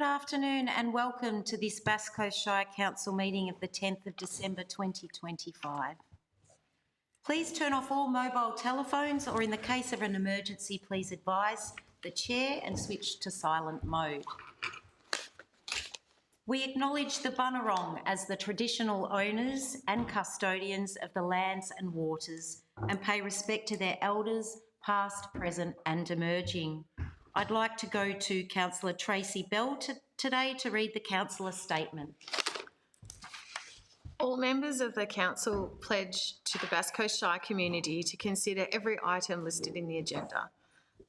afternoon and welcome to this Bass Coast Shire Council meeting of the 10th of December 2025. Please turn off all mobile telephones, or in the case of an emergency, please advise the chair and switch to silent mode. We acknowledge the Bunurong as the traditional owners and custodians of the lands and waters and pay respect to their elders, past, present and emerging. I'd like to go to Councillor Tracy Bell today to read the councillor statement. All members of the council pledge to the Bass Coast Shire community to consider every item listed in the agenda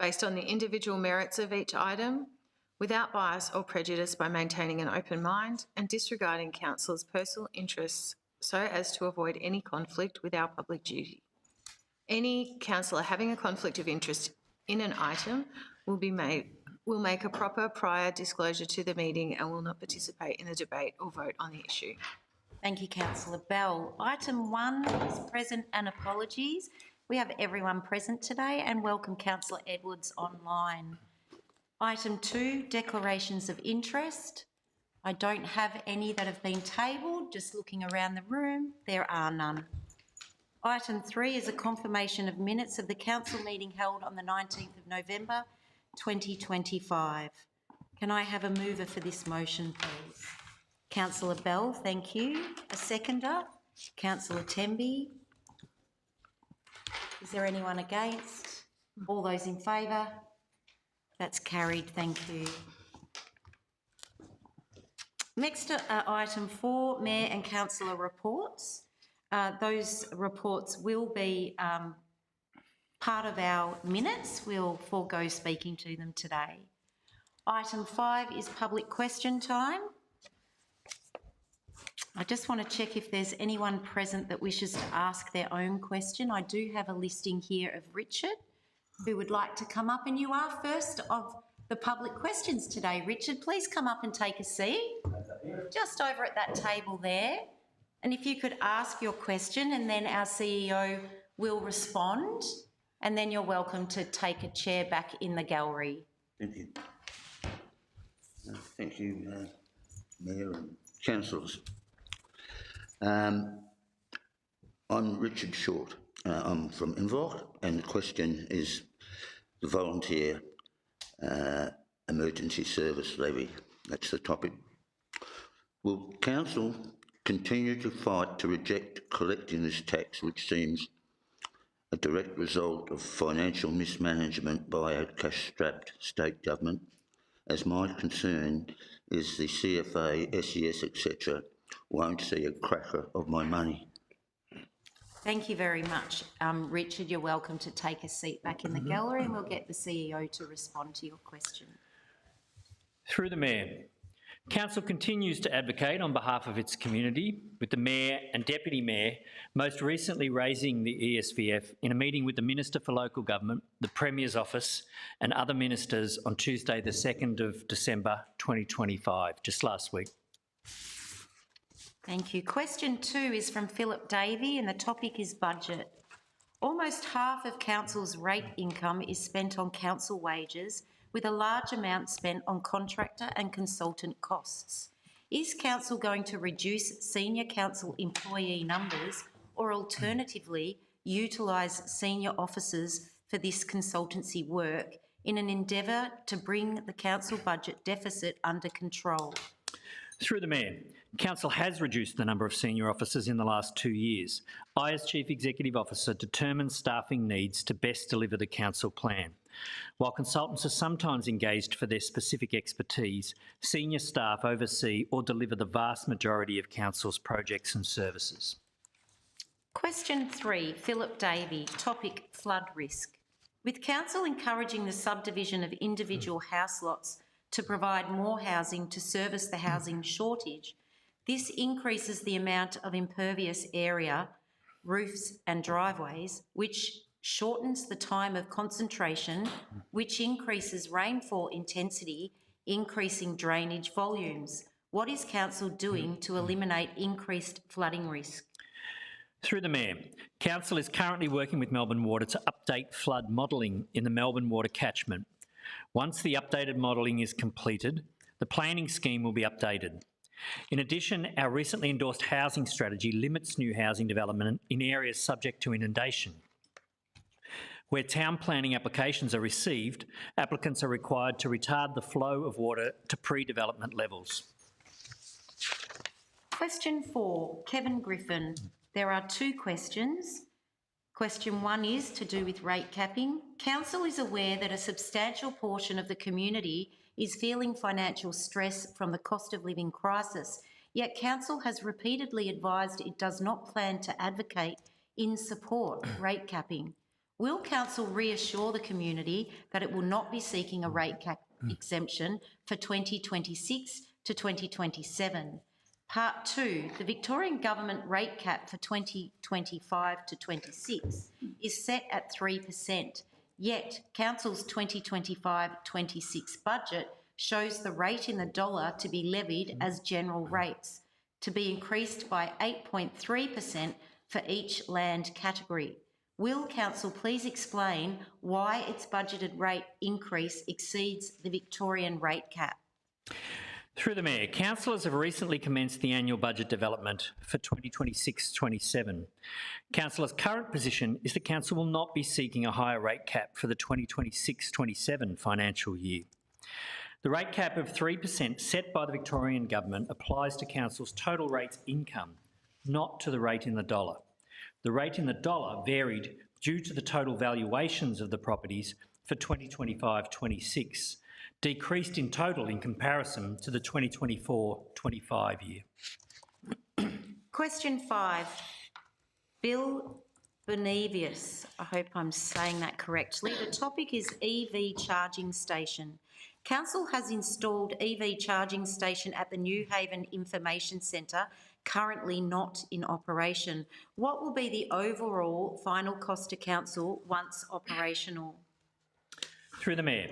based on the individual merits of each item, without bias or prejudice, by maintaining an open mind and disregarding council's personal interests so as to avoid any conflict with our public duty. Any councillor having a conflict of interest in an item will make a proper prior disclosure to the meeting and will not participate in a debate or vote on the issue. Thank you, Councillor Bell. Item 1 is present and apologies. We have everyone present today and welcome Councillor Edwards online. Item 2, declarations of interest. I don't have any that have been tabled. Just looking around the room, there are none. Item 3 is a confirmation of minutes of the council meeting held on the 19th of November 2025. Can I have a mover for this motion, please? Councillor Bell, thank you. A seconder? Councillor Temby. Is there anyone against? All those in favour? That's carried, thank you. Next, item 4, Mayor and Councillor reports. Those reports will be part of our minutes. We'll forego speaking to them today. Item 5 is public question time. I just want to check if there's anyone present that wishes to ask their own question. I do have a listing here of Richard, who would like to come up, and you are first of the public questions today. Richard, please come up and take a seat, just over at that table there. And if you could ask your question, and then our CEO will respond, and then you're welcome to take a chair back in the gallery. Thank you. Thank you, Mayor and councillors. I'm Richard Short. I'm from Inverloch, and the question is the volunteer emergency service levy. That's the topic. Will council continue to fight to reject collecting this tax, which seems a direct result of financial mismanagement by a cash-strapped state government, as my concern is the CFA, SES, etc. won't see a cracker of my money? Thank you very much, Richard. You're welcome to take a seat back in the gallery, and we'll get the CEO to respond to your question. Through the Mayor, Council continues to advocate on behalf of its community, with the Mayor and Deputy Mayor most recently raising the ESVF in a meeting with the Minister for Local Government, the Premier's Office and other ministers on Tuesday the 2nd of December 2025, just last week. Thank you. Question 2 is from Philip Davey, and the topic is budget. Almost half of Council's rate income is spent on council wages, with a large amount spent on contractor and consultant costs. Is Council going to reduce senior council employee numbers, or alternatively utilise senior officers for this consultancy work in an endeavour to bring the council budget deficit under control? Through the Mayor, Council has reduced the number of senior officers in the last 2 years. I, as Chief Executive Officer, determine staffing needs to best deliver the Council plan. While consultants are sometimes engaged for their specific expertise, senior staff oversee or deliver the vast majority of Council's projects and services. Question 3, Philip Davey, topic flood risk. With Council encouraging the subdivision of individual house lots to provide more housing to service the housing shortage, this increases the amount of impervious area, roofs and driveways, which shortens the time of concentration, which increases rainfall intensity, increasing drainage volumes. What is Council doing to eliminate increased flooding risk? Through the Mayor, Council is currently working with Melbourne Water to update flood modelling in the Melbourne Water catchment. Once the updated modelling is completed, The planning scheme will be updated. In addition, our recently endorsed housing strategy limits new housing development in areas subject to inundation. Where town planning applications are received, applicants are required to retard the flow of water to pre-development levels. Question 4, Kevin Griffin. There are 2 questions. Question 1 is to do with rate capping. Council is aware that a substantial portion of the community is feeling financial stress from the cost of living crisis, yet Council has repeatedly advised it does not plan to advocate in support rate capping. Will Council reassure the community that it will not be seeking a rate cap exemption for 2026 to 2027? Part 2, the Victorian Government rate cap for 2025 to 26 is set at 3%, yet Council's 2025-26 budget shows the rate in the dollar to be levied as general rates, to be increased by 8.3% for each land category. Will Council please explain why its budgeted rate increase exceeds the Victorian rate cap? Through the Mayor, councillors have recently commenced the annual budget development for 2026-27. Councillors' current position is that Council will not be seeking a higher rate cap for the 2026-27 financial year. The rate cap of 3% set by the Victorian Government applies to Council's total rates income, not to the rate in the dollar. The rate in the dollar varied due to the total valuations of the properties for 2025-26, decreased in total in comparison to the 2024-25 year. Question 5, Bill Benevius. I hope I'm saying that correctly. The topic is EV charging station. Council has installed EV charging station at the New Haven Information Centre, currently not in operation. What will be the overall final cost to Council once operational? Through the Mayor,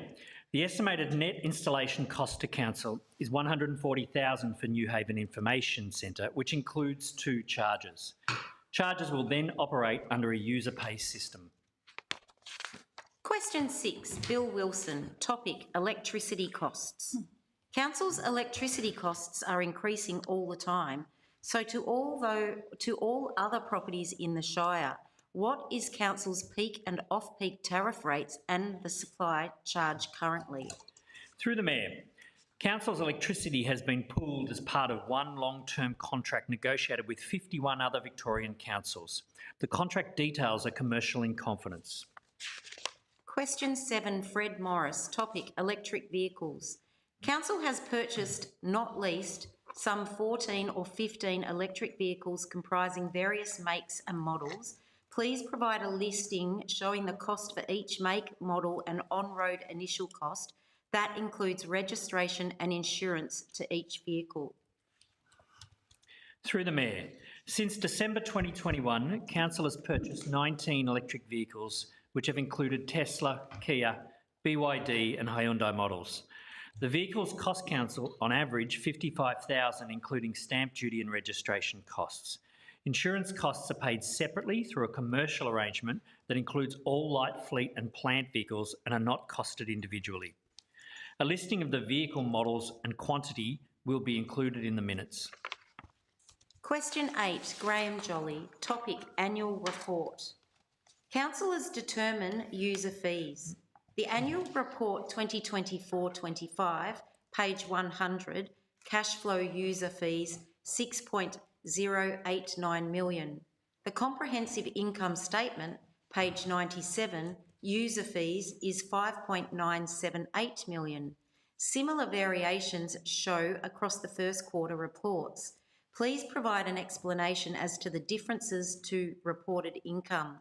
the estimated net installation cost to Council is $140,000 for New Haven Information Centre, which includes 2 chargers. Chargers will then operate under a user pay system. Question 6, Bill Wilson. Topic, electricity costs. Council's electricity costs are increasing all the time. So to all other properties in the Shire, what is Council's peak and off-peak tariff rates and the supply charge currently? Through the Mayor, Council's electricity has been pooled as part of one long-term contract negotiated with 51 other Victorian councils. The contract details are commercial in confidence. Question 7, Fred Morris. Topic, electric vehicles. Council has purchased, not leased, some 14 or 15 electric vehicles comprising various makes and models. Please provide a listing showing the cost for each make, model and on-road initial cost. That includes registration and insurance to each vehicle. Through the Mayor, since December 2021, Council has purchased 19 electric vehicles, which have included Tesla, Kia, BYD and Hyundai models. The vehicles cost Council, on average, $55,000, including stamp duty and registration costs. Insurance costs are paid separately through a commercial arrangement that includes all light fleet and plant vehicles and are not costed individually. A listing of the vehicle models and quantity will be included in the minutes. Question 8, Graham Jolly. Topic, annual report. Councillors determine user fees. The annual report 2024-25, page 100, cash flow user fees, 6.089 million. The comprehensive income statement, page 97, user fees is 5.978 million. Similar variations show across the first quarter reports. Please provide an explanation as to the differences to reported income.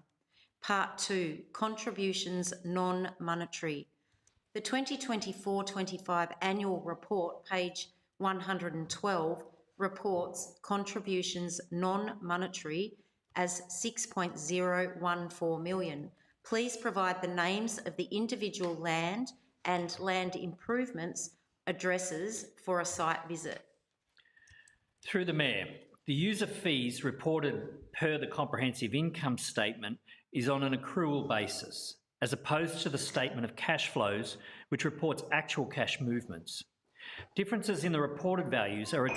Part 2, contributions non-monetary. The 2024-25 annual report, page 112, reports contributions non-monetary as 6.014 million. Please provide the names of the individual land and land improvements addresses for a site visit. Through the Mayor, the user fees reported per the comprehensive income statement is on an accrual basis, as opposed to the statement of cash flows, which reports actual cash movements. Differences in the reported values are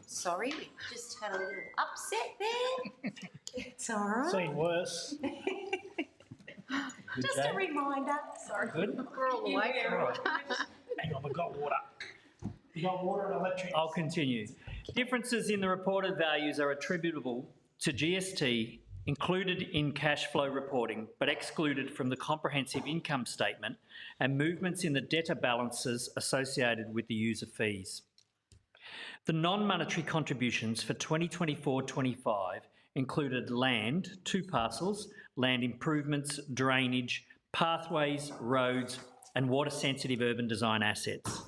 Sorry, we just had a little upset there. It's all right. Seen worse. Just a reminder. Sorry. Good. We're all awake. Hang on, we've got water. You got water and electric. I'll continue. Differences in the reported values are attributable to GST included in cash flow reporting but excluded from the comprehensive income statement and movements in the debtor balances associated with the user fees. The non-monetary contributions for 2024-25 included land, 2 parcels, land improvements, drainage, pathways, roads and water-sensitive urban design assets.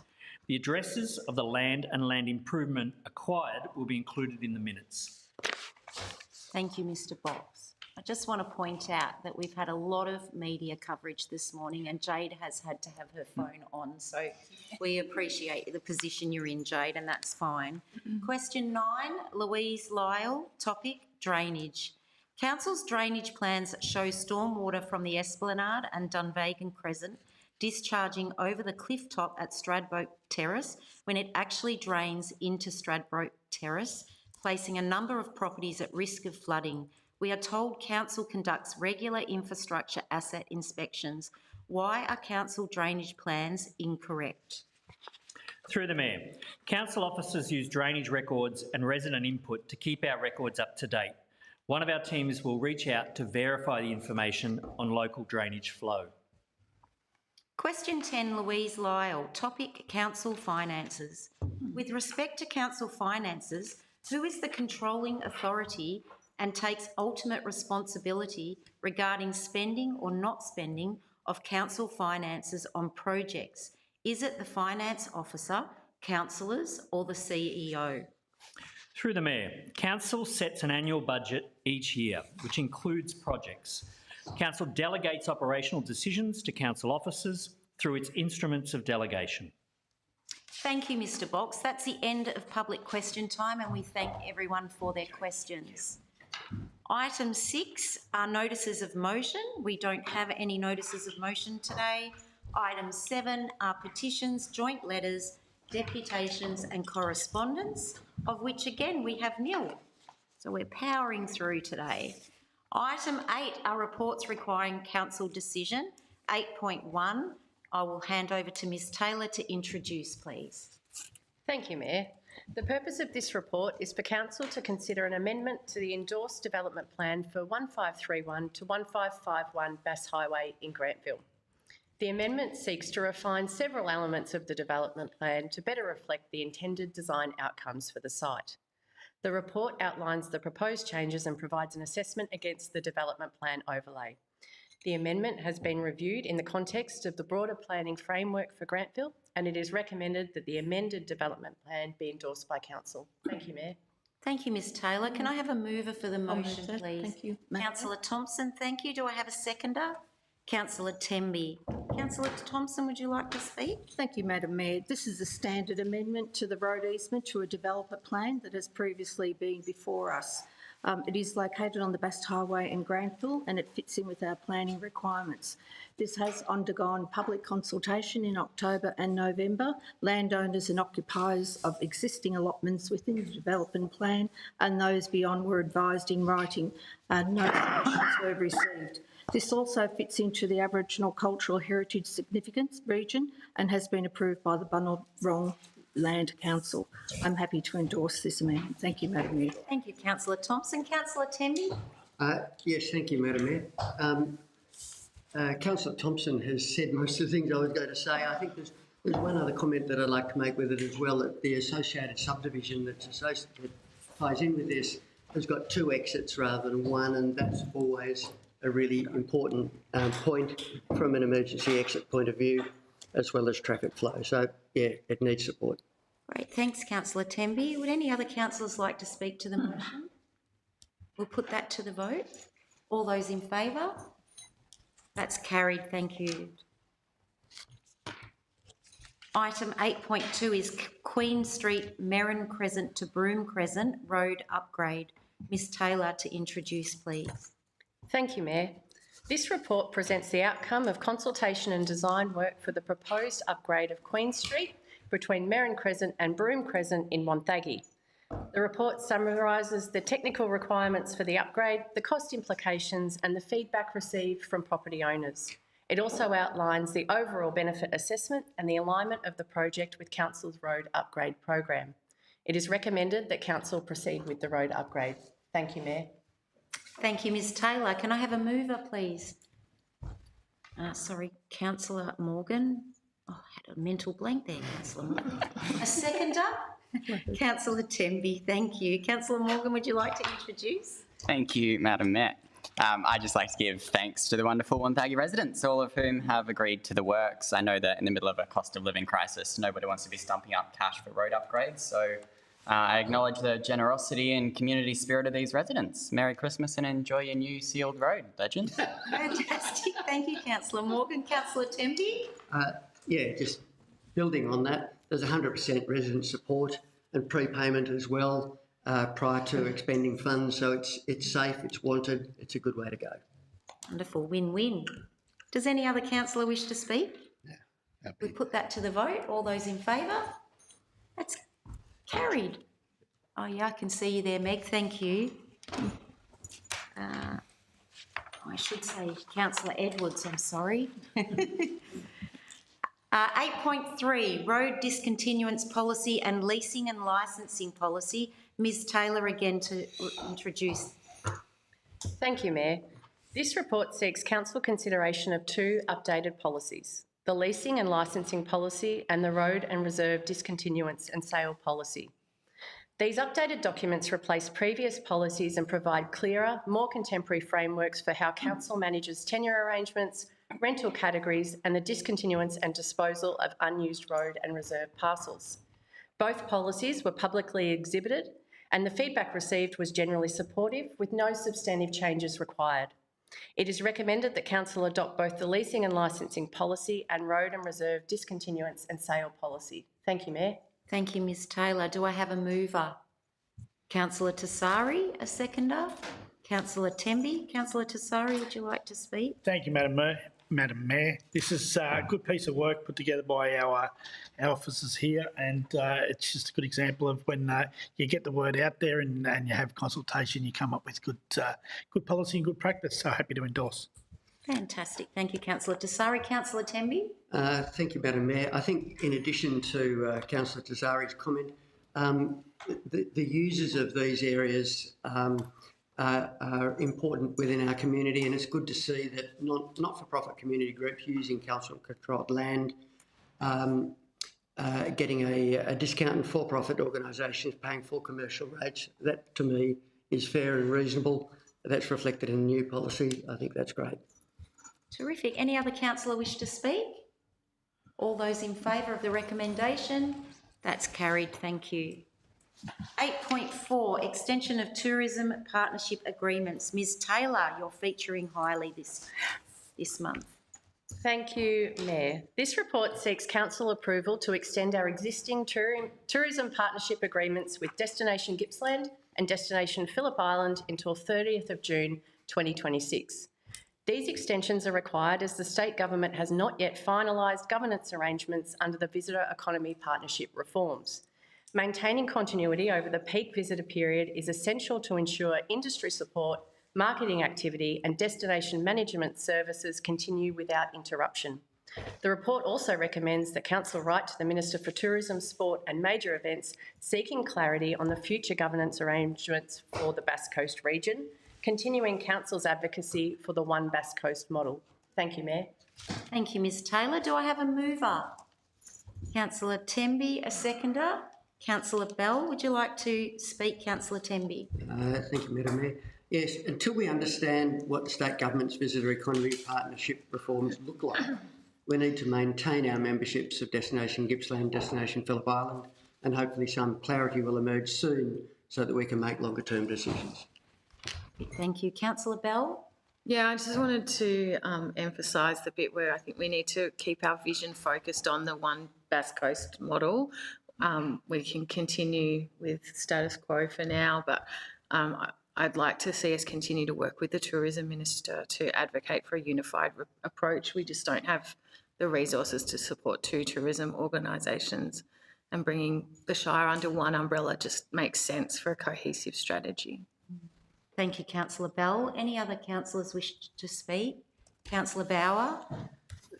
The addresses of the land and land improvement acquired will be included in the minutes. Thank you, Mr. Box. I just want to point out that we've had a lot of media coverage this morning and Jade has had to have her phone on, so we appreciate the position you're in, Jade, and that's fine. Question 9, Louise Lyle, topic drainage. Council's drainage plans show stormwater from the Esplanade and Dunvegan Crescent discharging over the cliff top at Stradbroke Terrace when it actually drains into Stradbroke Terrace, placing a number of properties at risk of flooding. We are told council conducts regular infrastructure asset inspections. Why are council drainage plans incorrect? Through the Mayor, council officers use drainage records and resident input to keep our records up to date. One of our teams will reach out to verify the information on local drainage flow. Question 10, Louise Lyle, topic council finances. With respect to council finances, who is the controlling authority and takes ultimate responsibility regarding spending or not spending of council finances on projects? Is it the finance officer, councillors or the CEO? Through the Mayor, council sets an annual budget each year, which includes projects. Council delegates operational decisions to council officers through its instruments of delegation. Thank you, Mr. Box. That's the end of public question time and we thank everyone for their questions. Item 6 are notices of motion. We don't have any notices of motion today. Item 7 are petitions, joint letters, deputations and correspondence, of which again we have nil. So we're powering through today. Item 8 are reports requiring council decision. 8.1, I will hand over to Ms Taylor to introduce, please. Thank you, Mayor. The purpose of this report is for Council to consider an amendment to the endorsed development plan for 1531 to 1551 Bass Highway in Grantville. The amendment seeks to refine several elements of the development plan to better reflect the intended design outcomes for the site. The report outlines the proposed changes and provides an assessment against the development plan overlay. The amendment has been reviewed in the context of the broader planning framework for Grantville, and it is recommended that the amended development plan be endorsed by Council. Thank you, Mayor. Thank you, Ms Taylor. Can I have a mover for the motion, that. please? Thank you, Councillor Thompson, thank you. Do I have a seconder? Councillor Temby. Councillor Thompson, would you like to speak? Thank you, Madam Mayor. This is a standard amendment to the road easement to a developer plan that has previously been before us. It is located on the Bass Highway in Grantville and it fits in with our planning requirements. This has undergone public consultation in October and November. Landowners and occupiers of existing allotments within the development plan and those beyond were advised in writing and no submissions were received. This also fits into the Aboriginal Cultural Heritage Significance region and has been approved by the Bunurong Land Council. I'm happy to endorse this amendment. Thank you, Madam Mayor. Thank you, Councillor Thompson. Councillor Temby? Yes, thank you, Madam Mayor. Councillor Thompson has said most of the things I was going to say. I think there's one other comment that I'd like to make with it as well, that the associated subdivision that ties in with this has got 2 exits rather than 1, and that's always a really important point from an emergency exit point of view, as well as traffic flow. So, yeah, it needs support. Great, thanks, Councillor Temby. Would any other councillors like to speak to the motion? We'll put that to the vote. All those in favour? That's carried, thank you. Item 8.2 is Queen Street, Merrin Crescent to Broome Crescent Road Upgrade. Ms Taylor to introduce, please. Thank you, Mayor. This report presents the outcome of consultation and design work for the proposed upgrade of Queen Street between Merrin Crescent and Broome Crescent in Wonthaggi. The report summarises the technical requirements for the upgrade, the cost implications and the feedback received from property owners. It also outlines the overall benefit assessment and the alignment of the project with Council's road upgrade program. It is recommended that Council proceed with the road upgrade. Thank you, Mayor. Thank you, Ms Taylor. Can I have a mover, please? Sorry, Councillor Morgan. Oh, I had a mental blank there, Councillor Morgan. A seconder? Councillor Temby, thank you. Councillor Morgan, would you like to introduce? Thank you, Madam Mayor. I'd just like to give thanks to the wonderful Wonthaggi residents, all of whom have agreed to the works. I know that in the middle of a cost of living crisis, nobody wants to be stumping up cash for road upgrades, so I acknowledge the generosity and community spirit of these residents. Merry Christmas and enjoy your new sealed road, legends. Fantastic. Thank you, Councillor Morgan. Councillor Temby? Yeah, just building on that, there's 100% resident support and prepayment as well prior to expending funds. So it's safe, it's wanted, it's a good way to go. Wonderful. Win-win. Does any other councillor wish to speak? Yeah. We put that to the vote. All those in favour? That's carried. Oh, yeah, I can see you there, Meg. Thank you. I should say Councillor Edwards, I'm sorry. 8.3, Road Discontinuance Policy and Leasing and Licensing Policy. Ms Taylor again to introduce. Thank you, Mayor. This report seeks Council consideration of two updated policies, the Leasing and Licensing Policy and the Road and Reserve Discontinuance and Sale Policy. These updated documents replace previous policies and provide clearer, more contemporary frameworks for how Council manages tenure arrangements, rental categories and the discontinuance and disposal of unused road and reserve parcels. Both policies were publicly exhibited and the feedback received was generally supportive with no substantive changes required. It is recommended that Council adopt both the Leasing and Licensing Policy and Road and Reserve Discontinuance and Sale Policy. Thank you, Mayor. Thank you, Ms Taylor. Do I have a mover? Councillor Tassari, a seconder. Councillor Temby. Councillor Tassari, would you like to speak? Thank you, Madam Mayor. This is a good piece of work put together by our officers here, and it's just a good example of when you get the word out there and you have consultation, you come up with good policy and good practice. So happy to endorse. Fantastic. Thank you, Councillor Tassari. Councillor Temby? Thank you, Madam Mayor. I think in addition to Councillor Tassari's comment, the users of these areas are important within our community, and it's good to see that not-for-profit community groups using council-controlled land, getting a discount, and for-profit organisations paying full commercial rates. That, to me, is fair and reasonable. That's reflected in the new policy. I think that's great. Terrific. Any other councillor wish to speak? All those in favour of the recommendation? That's carried. Thank you. 8.4, Extension of Tourism Partnership Agreements. Ms Taylor, you're featuring highly this month. Thank you, Mayor. This report seeks Council approval to extend our existing tourism partnership agreements with Destination Gippsland and Destination Phillip Island until 30th of June 2026. These extensions are required as the state government has not yet finalised governance arrangements under the Visitor Economy Partnership reforms. Maintaining continuity over the peak visitor period is essential to ensure industry support, marketing activity and destination management services continue without interruption. The report also recommends that Council write to the Minister for Tourism, Sport and Major Events seeking clarity on the future governance arrangements for the Bass Coast region, continuing Council's advocacy for the One Bass Coast model. Thank you, Mayor. Thank you, Ms Taylor. Do I have a mover? Councillor Temby, a seconder. Councillor Bell, would you like to speak, Councillor Temby? Thank you, Madam Mayor. Yes, until we understand what the state government's visitor economy partnership reforms look like, we need to maintain our memberships of Destination Gippsland, Destination Phillip Island, and hopefully some clarity will emerge soon so that we can make longer term decisions. Thank you. Councillor Bell? Yeah, I just wanted to emphasise the bit where I think we need to keep our vision focused on the One Bass Coast model. We can continue with status quo for now, but I'd like to see us continue to work with the Tourism Minister to advocate for a unified approach. We just don't have the resources to support two tourism organisations, and bringing the Shire under one umbrella just makes sense for a cohesive strategy. Thank you, councillor Bell. Any other councillors wish to speak? Councillor Bauer.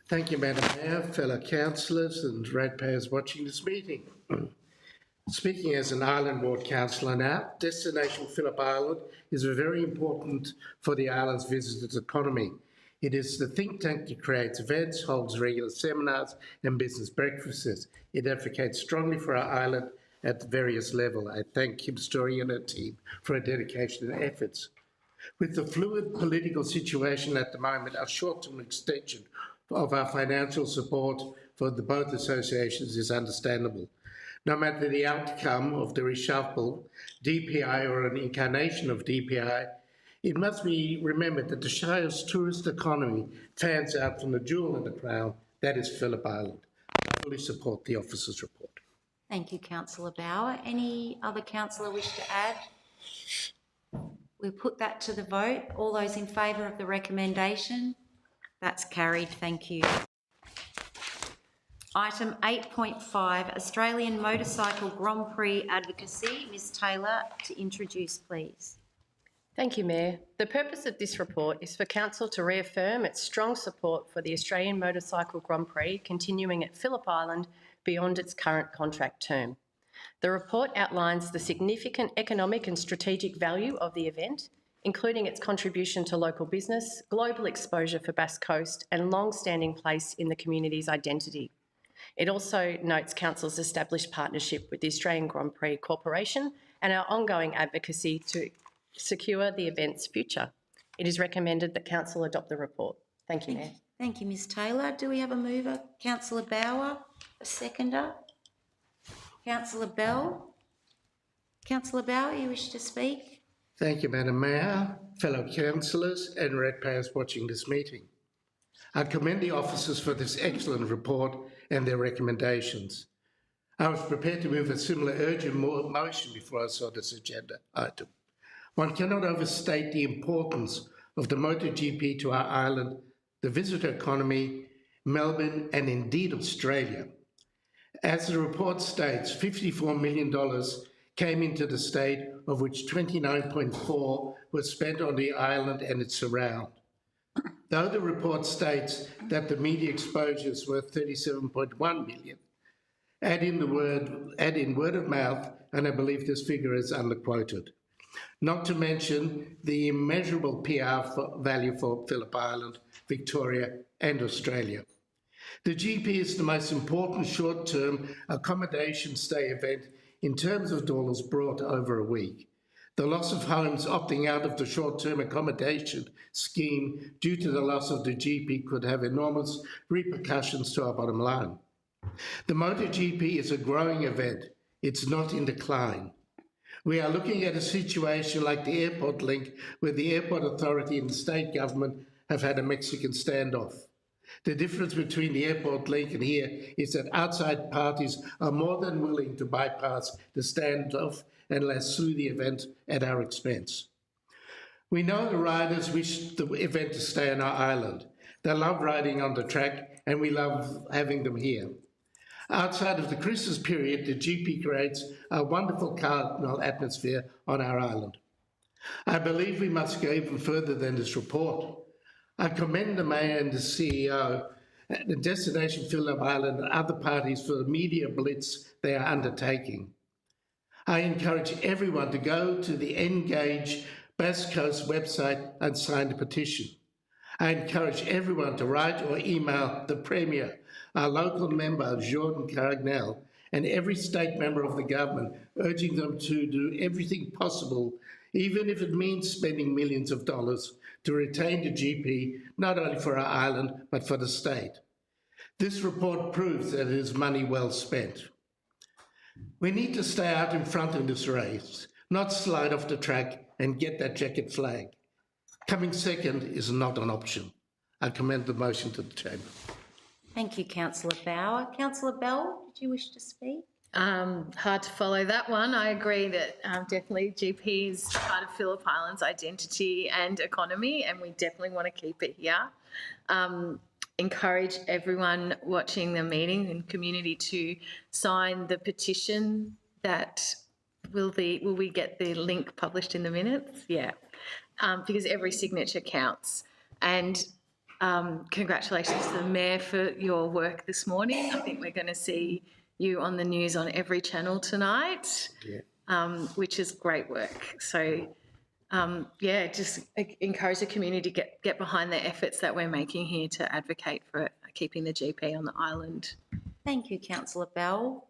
Thank you, Madam Mayor, fellow councillors and ratepayers watching this meeting. Speaking as an Island Ward councillor now, Destination Phillip Island is very important for the island's visitors' economy. It is the think tank that creates events, holds regular seminars and business breakfasts. It advocates strongly for our island at various levels. I thank Kim Story and her team for her dedication and efforts. With the fluid political situation at the moment, a short-term extension of our financial support for both associations is understandable. No matter the outcome of the reshuffle, DPI or an incarnation of DPI, it must be remembered that the Shire's tourist economy fans out from the jewel in the crown, that is Phillip Island. I fully support the officer's report. Thank you, councillor Bauer. Any other councillor wish to add? We'll put that to the vote. All those in favour of the recommendation? That's carried. Thank you. Item 8.5, Australian Motorcycle Grand Prix Advocacy. Ms Taylor, to introduce, please. Thank you, Mayor. The purpose of this report is for Council to reaffirm its strong support for the Australian Motorcycle Grand Prix continuing at Phillip Island beyond its current contract term. The report outlines the significant economic and strategic value of the event, including its contribution to local business, global exposure for Bass Coast and long-standing place in the community's identity. It also notes Council's established partnership with the Australian Grand Prix Corporation and our ongoing advocacy to secure the event's future. It is recommended that Council adopt the report. Thank you, Mayor. Thank you, Ms Taylor. Do we have a mover? Councillor Bauer, a seconder? Councillor Bell? Councillor Bauer, you wish to speak? Thank you, Madam Mayor, fellow councillors and ratepayers watching this meeting. I commend the officers for this excellent report and their recommendations. I was prepared to move a similar urgent motion before I saw this agenda item. One cannot overstate the importance of the MotoGP to our island, the visitor economy, Melbourne, and indeed Australia. As the report states, $54 million came into the state, of which 29.4 was spent on the island and its surround. Though the report states that the media exposures were 37.1 million, add in word of mouth, and I believe this figure is underquoted. Not to mention the immeasurable PR value for Phillip Island, Victoria, and Australia. The GP is the most important short-term accommodation stay event in terms of dollars brought over a week. The loss of homes opting out of the short-term accommodation scheme due to the loss of the GP could have enormous repercussions to our bottom line. The MotoGP is a growing event. It's not in decline. We are looking at a situation like the airport link, where the airport authority and the state government have had a Mexican standoff. The difference between the airport link and here is that outside parties are more than willing to bypass the standoff and lasso the event at our expense. We know the riders wish the event to stay on our island. They love riding on the track and we love having them here. Outside of the Christmas period, the GP creates a wonderful carnival atmosphere on our island. I believe we must go even further than this report. I commend the Mayor and the CEO, the Destination Phillip Island and other parties for the media blitz they are undertaking. I encourage everyone to go to the Engage Bass Coast website and sign the petition. I encourage everyone to write or email the Premier, our local member, Jordan Carnell, and every state member of the government, urging them to do everything possible, even if it means spending millions of dollars, to retain the GP, not only for our island, but for the state. This report proves that it is money well spent. We need to stay out in front in this race, not slide off the track and get that jacket flag. Coming second is not an option. I commend the motion to the chamber. Thank you, Councillor Bauer. Councillor Bell, did you wish to speak? Hard to follow that one. I agree that definitely GP is part of Phillip Island's identity and economy, and we definitely want to keep it here. Encourage everyone watching the meeting and community to sign the petition that will we get the link published in the minutes? Yeah, because every signature counts. And congratulations to the Mayor for your work this morning. I think we're going to see you on the news on every channel tonight, which is great work. So, just encourage the community to get behind the efforts that we're making here to advocate for keeping the GP on the island. Thank you, Councillor Bell.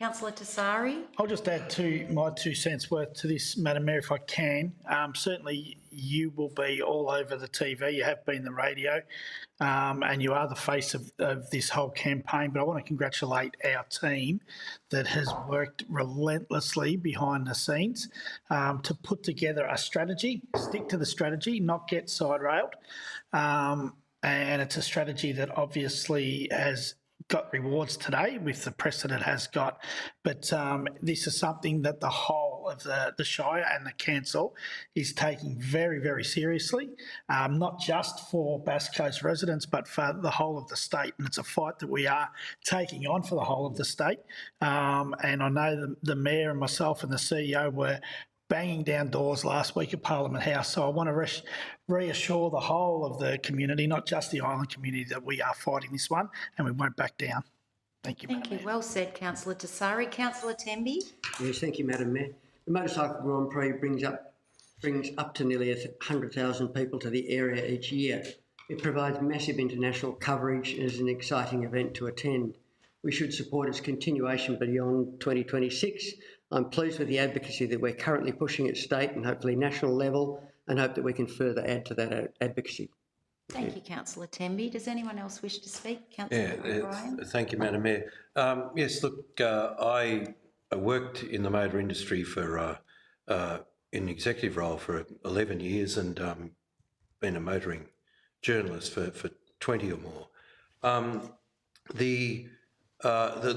Councillor Tassari? I'll just add my 2 cents worth to this, Madam Mayor, if I can. Certainly you will be all over the TV, you have been the radio, and you are the face of this whole campaign. But I want to congratulate our team that has worked relentlessly behind the scenes to put together a strategy, stick to the strategy, not get side-railed. And it's a strategy that obviously has got rewards today with the press that it has got, but this is something that the whole of the Shire and the Council is taking very, very seriously, not just for Bass Coast residents, but for the whole of the state. And it's a fight that we are taking on for the whole of the state. And I know the Mayor and myself and the CEO were banging down doors last week at Parliament House. So I want to reassure the whole of the community, not just the island community, that we are fighting this one and we won't back down. Thank you, Thank you. Well said, Councillor Tassari. Councillor Temby? Yes, thank you, Madam Mayor. The Motorcycle Grand Prix brings up to nearly 100,000 people to the area each year. It provides massive international coverage and is an exciting event to attend. We should support its continuation beyond 2026. I'm pleased with the advocacy that we're currently pushing at state and hopefully national level, and hope that we can further add to that advocacy. Thank you, Councillor Temby. Does anyone else wish to speak? Councillor O'Brien? Thank you, Madam Mayor. Yes, look, I worked in the motor industry for in the executive role for 11 years and been a motoring journalist for 20 or more. The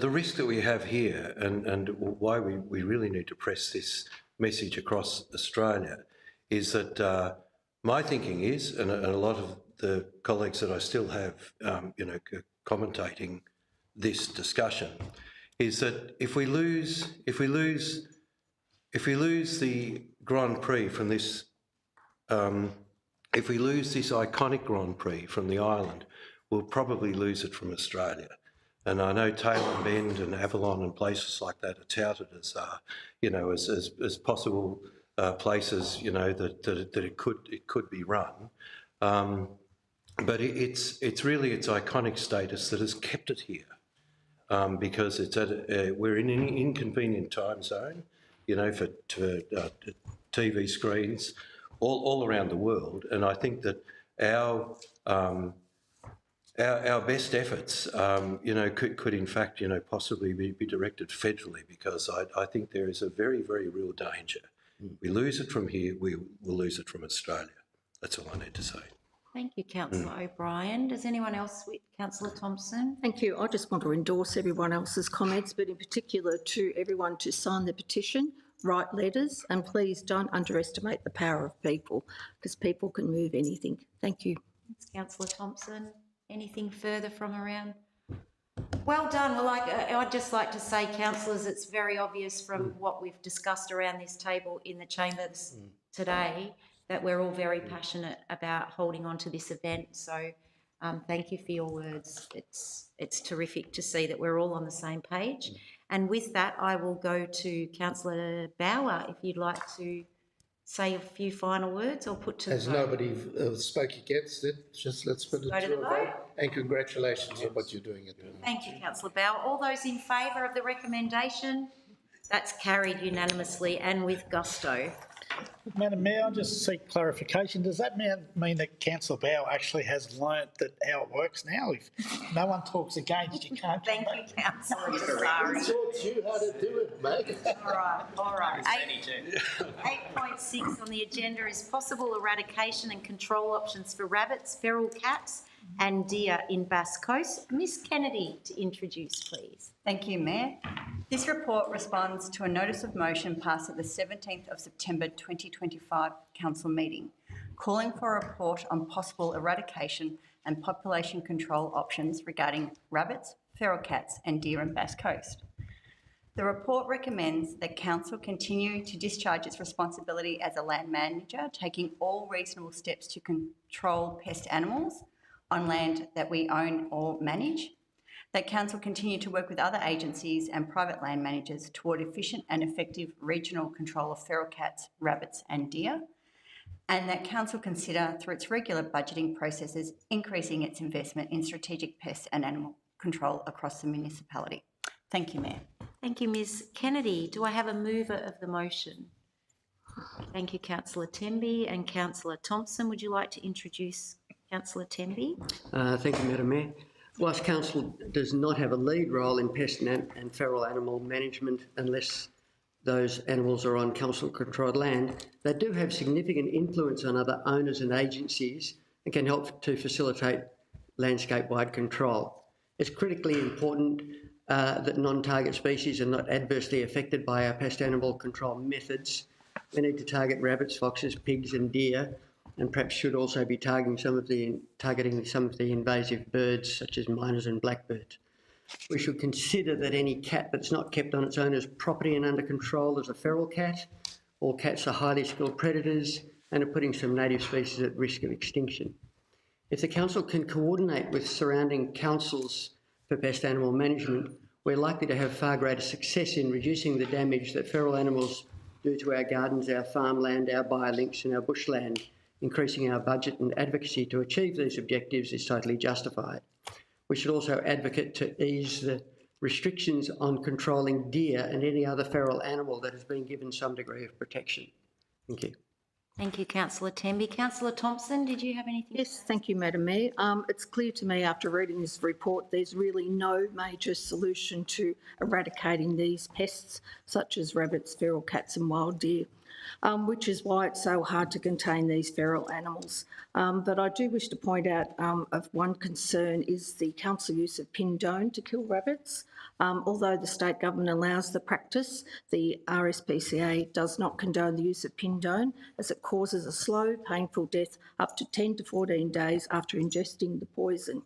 risk that we have here and why we really need to press this message across Australia is that my thinking is, and a lot of the colleagues that I still have, commentating this discussion, is that if we lose the Grand Prix from this, if we lose this iconic Grand Prix from the island, we'll probably lose it from Australia. And I know Tailem Bend and Avalon and places like that are touted as, as possible places, that it could be run. But it's really its iconic status that has kept it here, because it's we're in an inconvenient time zone, for TV screens all around the world, and I think that our best efforts, could in fact, possibly be directed federally, because I think there is a very, very real danger. We lose it from here, we will lose it from Australia. That's all I need to say. Thank you, Councillor O'Brien. Does anyone else? Councillor Thompson? Thank you. I just want to endorse everyone else's comments, but in particular to everyone to sign the petition, write letters, and please don't underestimate the power of people, because people can move anything. Thank you. Thanks, Councillor Thompson. Anything further from around? Well done. Well, I'd just like to say, councillors, it's very obvious from what we've discussed around this table in the chambers today that we're all very passionate about holding on to this event. So thank you for your words. It's terrific to see that we're all on the same page. And with that, I will go to Councillor Bauer, if you'd like to say a few final words or put to the vote. As nobody spoke against it, just let's put it to a vote. And congratulations on what you're doing at the moment. Thank you, Councillor Bauer. All those in favour of the recommendation? That's carried unanimously and with gusto. Madam Mayor, I just seek clarification. Does that mean that Councillor Bauer actually has learnt that how it works now? If no one talks against, you can't. Thank you, Councillor Tassari. Taught you how to do it, mate. All right. 8.6 on the agenda is possible eradication and control options for rabbits, feral cats and deer in Bass Coast. Ms Kennedy to introduce, please. Thank you, Mayor. This report responds to a notice of motion passed at the 17th of September 2025 Council meeting, calling for a report on possible eradication and population control options regarding rabbits, feral cats and deer in Bass Coast. The report recommends that Council continue to discharge its responsibility as a land manager, taking all reasonable steps to control pest animals on land that we own or manage, that Council continue to work with other agencies and private land managers toward efficient and effective regional control of feral cats, rabbits and deer, and that Council consider, through its regular budgeting processes, increasing its investment in strategic pest and animal control across the municipality. Thank you, Mayor. Thank you, Ms Kennedy. Do I have a mover of the motion? Thank you, Councillor Temby and Councillor Thompson. Would you like to introduce Councillor Temby? Thank you, Madam Mayor. Whilst Council does not have a lead role in pest and feral animal management unless those animals are on Council-controlled land, they do have significant influence on other owners and agencies and can help to facilitate landscape-wide control. It's critically important that non-target species are not adversely affected by our pest animal control methods. We need to target rabbits, foxes, pigs and deer, and perhaps should also be targeting some of the invasive birds such as miners and blackbirds. We should consider that any cat that's not kept on its owner's property and under control is a feral cat. All cats are highly skilled predators and are putting some native species at risk of extinction. If the Council can coordinate with surrounding councils for pest animal management, we're likely to have far greater success in reducing the damage that feral animals do to our gardens, our farmland, our biolinks and our bushland. Increasing our budget and advocacy to achieve these objectives is totally justified. We should also advocate to ease the restrictions on controlling deer and any other feral animal that has been given some degree of protection. Thank you. Thank you, Councillor Temby. Councillor Thompson, did you have anything? Yes, thank you, Madam Mayor. It's clear to me after reading this report there's really no major solution to eradicating these pests such as rabbits, feral cats and wild deer. Which is why it's so hard to contain these feral animals. But I do wish to point out of one concern is the council use of pindone to kill rabbits. Although the state government allows the practice, the RSPCA does not condone the use of pindone as it causes a slow, painful death up to 10 to 14 days after ingesting the poison.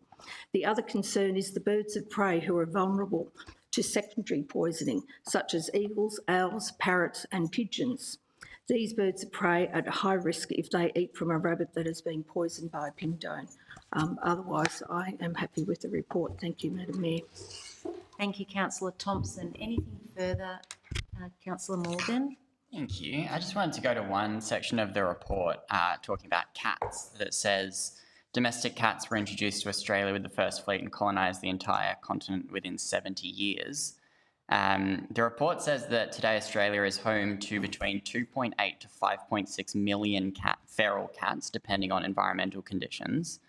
The other concern is the birds of prey who are vulnerable to secondary poisoning, such as eagles, owls, parrots and pigeons. These birds of prey are at high risk if they eat from a rabbit that has been poisoned by pindone. Otherwise, I am happy with the report. Thank you, Madam Mayor. Thank you, Councillor Thompson. Anything further, Councillor Morgan? Thank you. I just wanted to go to one section of the report talking about cats that says domestic cats were introduced to Australia with the first fleet and colonised the entire continent within 70 years. The report says that today Australia is home to between 2.8 to 5.6 million feral cats, depending on environmental conditions.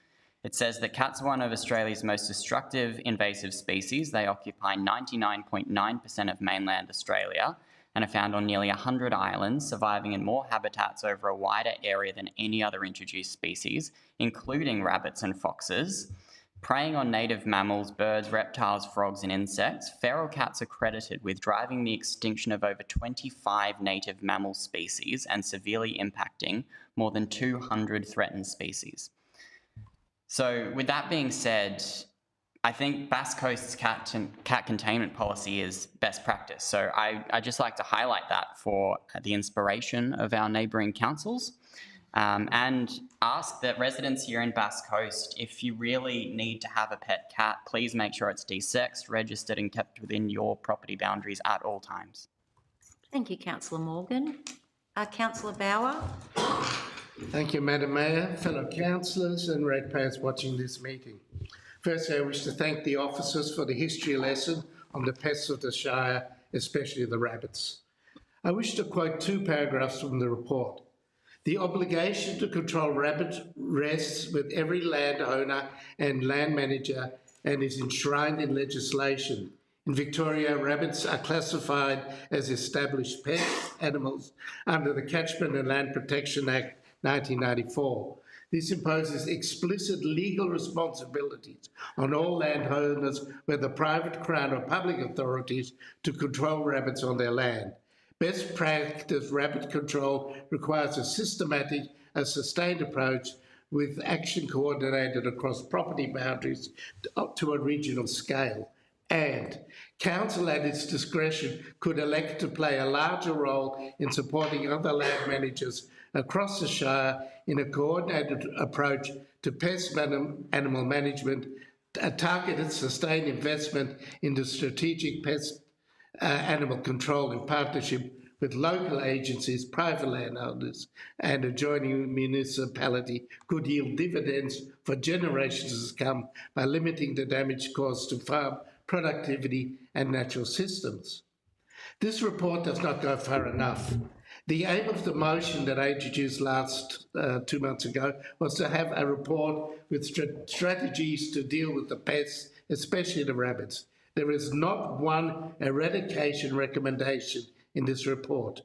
It says that cats are one of Australia's most destructive invasive species. They occupy 99.9% of mainland Australia and are found on nearly 100 islands, surviving in more habitats over a wider area than any other introduced species, including rabbits and foxes. Preying on native mammals, birds, reptiles, frogs and insects, feral cats are credited with driving the extinction of over 25 native mammal species and severely impacting more than 200 threatened species. So with that being said, I think Bass Coast's cat containment policy is best practice. So I'd just like to highlight that for the inspiration of our neighbouring councils. And ask that residents here in Bass Coast, if you really need to have a pet cat, please make sure it's desexed, registered and kept within your property boundaries at all times. Thank you, Councillor Morgan. Councillor Bauer. Thank you, Madam Mayor, fellow councillors and ratepayers watching this meeting. Firstly, I wish to thank the officers for the history lesson on the pests of the Shire, especially the rabbits. I wish to quote 2 paragraphs from the report. The obligation to control rabbits rests with every landowner and land manager and is enshrined in legislation. In Victoria, rabbits are classified as established pest animals under the Catchment and Land Protection Act 1994. This imposes explicit legal responsibilities on all landowners, whether private, Crown or public authorities, to control rabbits on their land. Best practice rabbit control requires a systematic and sustained approach with action coordinated across property boundaries up to a regional scale. And council at its discretion could elect to play a larger role in supporting other land managers across the Shire in a coordinated approach to pest animal management, a targeted sustained investment into strategic pest animal control in partnership with local agencies, private landowners and adjoining municipality could yield dividends for generations to come by limiting the damage caused to farm productivity and natural systems. This report does not go far enough. The aim of the motion that I introduced 2 months ago was to have a report with strategies to deal with the pests, especially the rabbits. There is not one eradication recommendation in this report.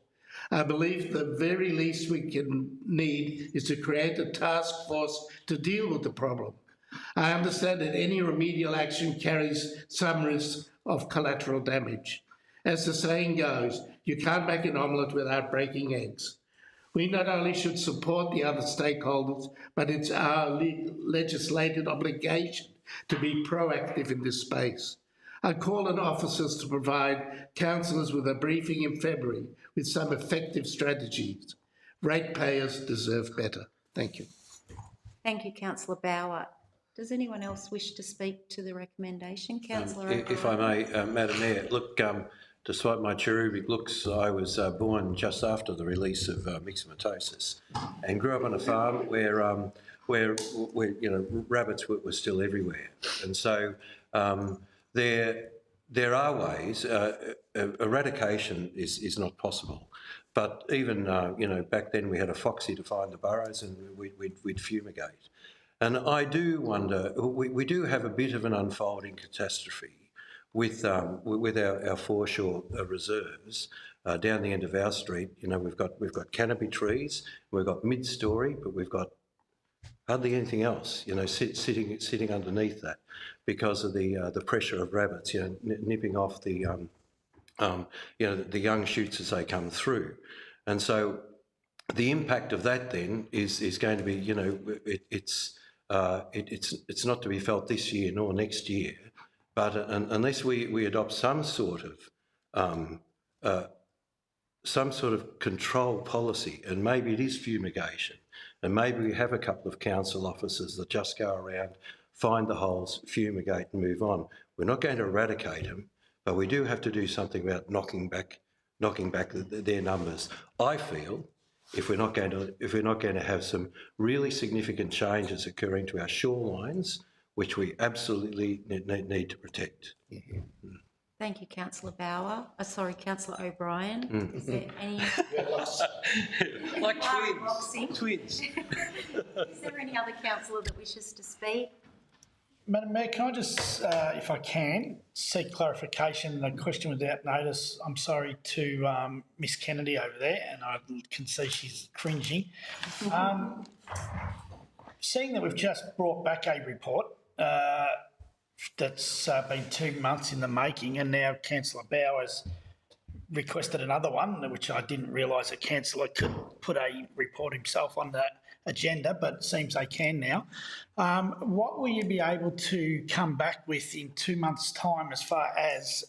I believe the very least we can need is to create a task force to deal with the problem. I understand that any remedial action carries some risk of collateral damage. As the saying goes, you can't make an omelette without breaking eggs. We not only should support the other stakeholders, but it's our legislated obligation to be proactive in this space. I call on officers to provide councillors with a briefing in February with some effective strategies. Ratepayers deserve better. Thank you. Thank you, Councillor Bauer. Does anyone else wish to speak to the recommendation? Councillor O'Brien. If I may, Madam Mayor, look, despite my cherubic looks, I was born just after the release of myxomatosis and grew up on a farm where you know, rabbits were still everywhere. And so there are ways. Eradication is not possible, but even you know, back then we had a foxy to find the burrows, and we'd fumigate. And I do wonder. We do have a bit of an unfolding catastrophe with our foreshore reserves down the end of our street. You know, we've got canopy trees, we've got mid-story, but we've got hardly anything else, you know, sitting underneath that because of the pressure of rabbits, you know, nipping off the you know, the young shoots as they come through. And so the impact of that then is going to be, you know, it's not to be felt this year nor next year, but unless we adopt some sort of control policy, and maybe it is fumigation, and maybe we have a couple of council officers that just go around, find the holes, fumigate and move on. We're not going to eradicate them, but we do have to do something about knocking back their numbers. I feel if we're not going to have some really significant changes occurring to our shorelines, which we absolutely need to protect. Thank you, Councillor Bauer. Sorry, Councillor O'Brien. Is there any... like twins. Is there any other councillor that wishes to speak? Madam Mayor, can I just, if I can, seek clarification? The question without notice. I'm sorry to Miss Kennedy over there, and I can see she's cringing. Seeing that we've just brought back a report that's been 2 months in the making, and now Councillor Bauer's requested another one, which I didn't realise a councillor could put a report himself on the agenda, but it seems they can now. What will you be able to come back with in 2 months' time as far as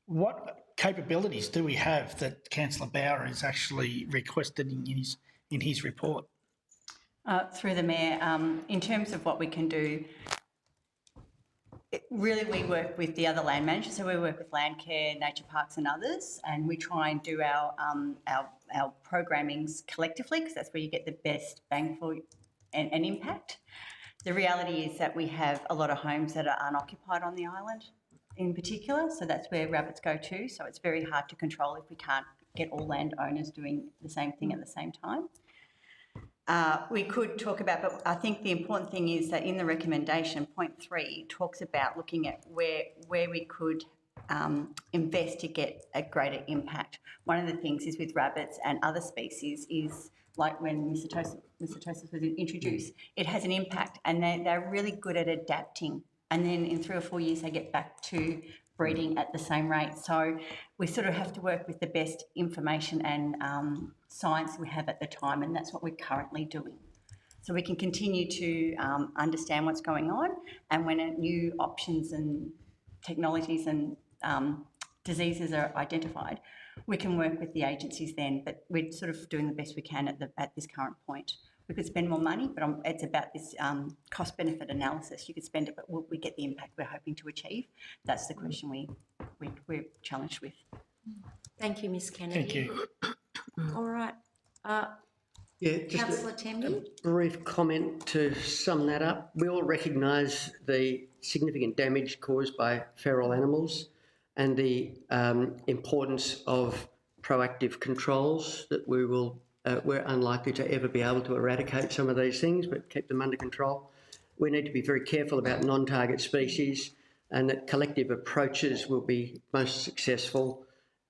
what capabilities do we have that Councillor Bauer has actually requested in his report? Through the Mayor, in terms of what we can do, really we work with the other land managers, so we work with Landcare, Nature Parks and others, and we try and do our programmings collectively, because that's where you get the best bang for and impact. The reality is that we have a lot of homes that are unoccupied on the island in particular, so that's where rabbits go to, so it's very hard to control if we can't get all landowners doing the same thing at the same time. We could talk about, but I think the important thing is that in the recommendation, point 3 talks about looking at where we could invest to get a greater impact. One of the things is with rabbits and other species is like when mycotosis was introduced, it has an impact, and they're really good at adapting. And then in 3 or 4 years, they get back to breeding at the same rate. So we sort of have to work with the best information and science we have at the time, and that's what we're currently doing. So we can continue to understand what's going on, and when new options and technologies and diseases are identified, we can work with the agencies then, but we're sort of doing the best we can at this current point. We could spend more money, but it's about this cost-benefit analysis. You could spend it, but will we get the impact we're hoping to achieve? That's the question we're challenged with. Thank you, Ms Kennedy. Thank you. All right. Yeah, just Councillor Temby. a brief comment to sum that up. We all recognise the significant damage caused by feral animals and the importance of proactive controls that we're unlikely to ever be able to eradicate some of these things, but keep them under control. We need to be very careful about non-target species, and that collective approaches will be most successful,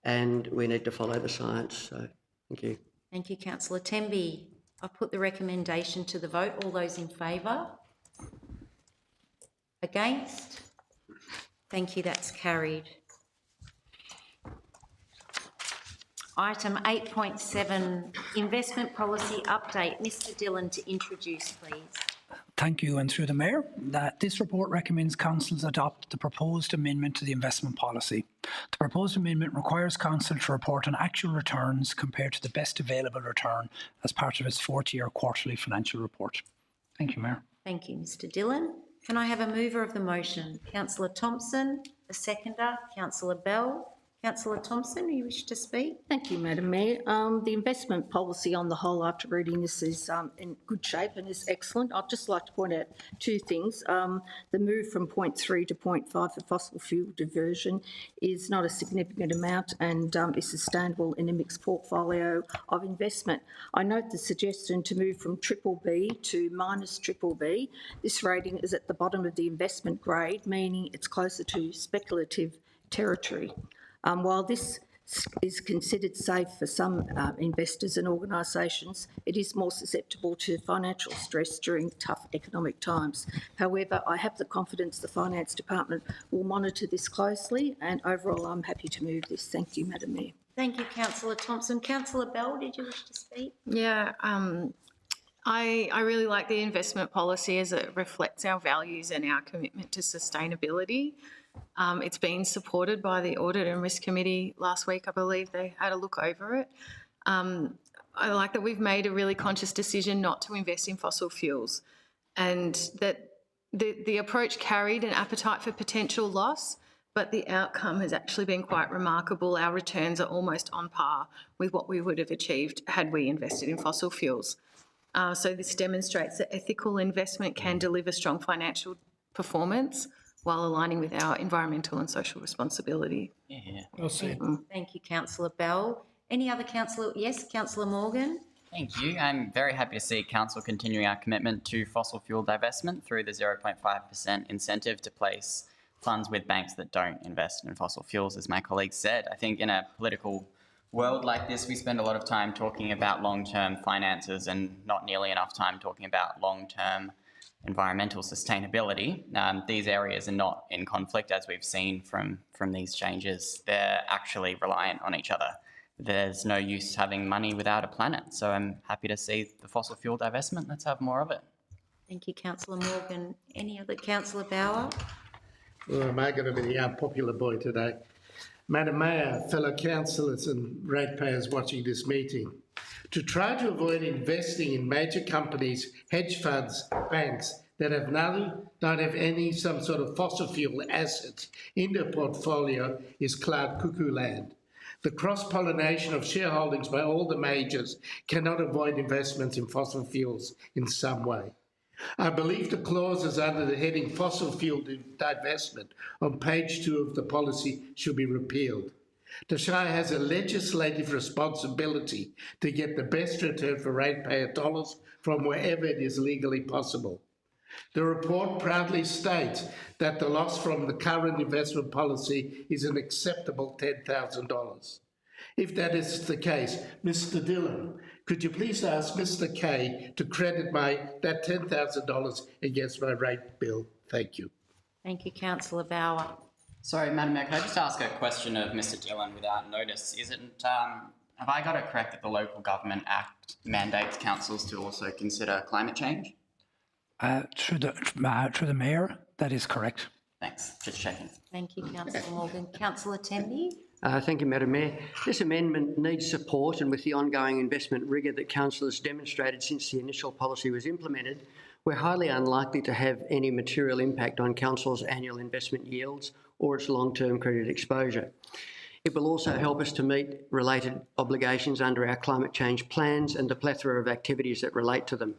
and we need to follow the science. So, thank you. Thank you, Councillor Temby. I put the recommendation to the vote. All those in favour? Against? Thank you, that's carried. Item 8.7, investment policy update. Mr Dillon to introduce, please. Thank you, and through the Mayor, that this report recommends councils adopt the proposed amendment to the investment policy. The proposed amendment requires council to report on actual returns compared to the best available return as part of its 4th-year quarterly financial report. Thank you, Mayor. Thank you, Mr Dillon. Can I have a mover of the motion? Councillor Thompson, a seconder, Councillor Bell. Councillor Thompson, do you wish to speak? Thank you, Madam Mayor. The investment policy on the whole, after reading this, is in good shape and is excellent. I'd just like to point out 2 things. The move from 0.3 to 0.5 for fossil fuel diversion is not a significant amount and is sustainable in a mixed portfolio of investment. I note the suggestion to move from BBB to -BBB. This rating is at the bottom of the investment grade, meaning it's closer to speculative territory. While this is considered safe for some investors and organisations, it is more susceptible to financial stress during tough economic times. However, I have the confidence the Finance Department will monitor this closely, and overall I'm happy to move this. Thank you, Madam Mayor. Thank you, Councillor Thompson. Councillor Bell, did you wish to speak? Yeah, I really like the investment policy as it reflects our values and our commitment to sustainability. It's been supported by the Audit and Risk Committee last week. I believe they had a look over it. I like that we've made a really conscious decision not to invest in fossil fuels, and that the approach carried an appetite for potential loss, but the outcome has actually been quite remarkable. Our returns are almost on par with what we would have achieved had we invested in fossil fuels. So this demonstrates that ethical investment can deliver strong financial performance while aligning with our environmental and social responsibility. Yeah. Well said. Thank you, Councillor Bell. Any other councillor? Yes, Councillor Morgan. Thank you. I'm very happy to see Council continuing our commitment to fossil fuel divestment through the 0.5% incentive to place funds with banks that don't invest in fossil fuels, as my colleague said. I think in a political world like this, we spend a lot of time talking about long-term finances and not nearly enough time talking about long-term environmental sustainability. These areas are not in conflict, as we've seen from these changes. They're actually reliant on each other. There's no use having money without a planet. So I'm happy to see the fossil fuel divestment. Let's have more of it. Thank you, Councillor Morgan. Any other? Councillor Bauer? Well, am I going to be the unpopular boy today? Madam Mayor, fellow councillors and ratepayers watching this meeting, to try to avoid investing in major companies, hedge funds, banks that don't have any some sort of fossil fuel assets in their portfolio is cloud cuckoo land. The cross-pollination of shareholdings by all the majors cannot avoid investments in fossil fuels in some way. I believe the clauses under the heading fossil fuel divestment on page 2 of the policy should be repealed. The Shire has a legislative responsibility to get the best return for ratepayer dollars from wherever it is legally possible. The report proudly states that the loss from the current investment policy is an acceptable $10,000. If that is the case, Mr. Dillon, could you please ask Mr. Kay to credit that $10,000 against my rate bill? Thank you. Thank you, councillor Bauer. Sorry, Madam Mayor, can I just ask a question of Mr. Dillon without notice? Have I got it correct that the Local Government Act mandates councils to also consider climate change? Through the Mayor, that is correct. Thanks, just checking. Thank you, councillor Morgan. Councillor Temby? Thank you, Madam Mayor. This amendment needs support, and with the ongoing investment rigour that council has demonstrated since the initial policy was implemented, we're highly unlikely to have any material impact on council's annual investment yields or its long-term credit exposure. It will also help us to meet related obligations under our climate change plans and the plethora of activities that relate to them.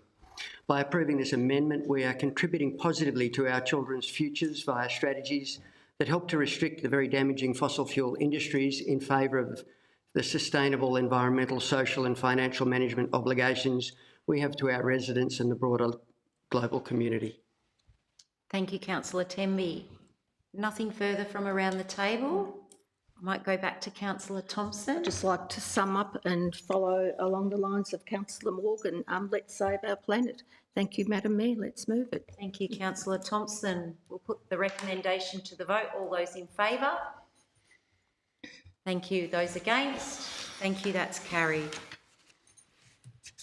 By approving this amendment, we are contributing positively to our children's futures via strategies that help to restrict the very damaging fossil fuel industries in favour of the sustainable environmental, social and financial management obligations we have to our residents and the broader global community. Thank you, councillor Temby. Nothing further from around the table. I might go back to councillor Thompson. Just like to sum up and follow along the lines of councillor Morgan. Let's save our planet. Thank you, Madam Mayor. Let's move it. Thank you, councillor Thompson. We'll put the recommendation to the vote. All those in favour? Thank you. Those against? Thank you. That's carried.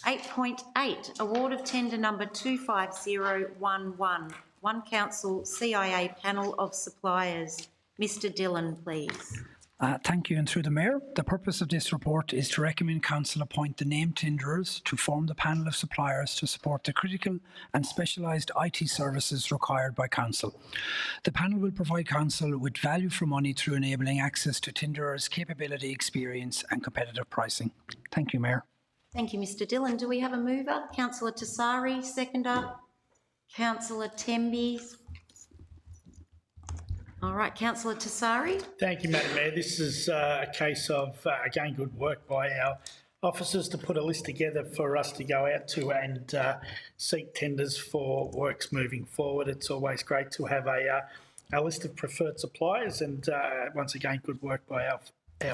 8.8, award of tender number 25011. One Council CIA panel of suppliers. Mr. Dillon, please. Thank you, and through the Mayor, the purpose of this report is to recommend Council appoint the named tenderers to form the panel of suppliers to support the critical and specialised IT services required by Council. The panel will provide Council with value for money through enabling access to tenderers' capability, experience and competitive pricing. Thank you, Mayor. Thank you, Mr. Dillon. Do we have a mover? Councillor Tassari, seconder. Councillor Temby. All right, councillor Tassari. Thank you, Madam Mayor. This is a case of, again, good work by our officers to put a list together for us to go out to and seek tenders for works moving forward. It's always great to have a list of preferred suppliers, and once again, good work by our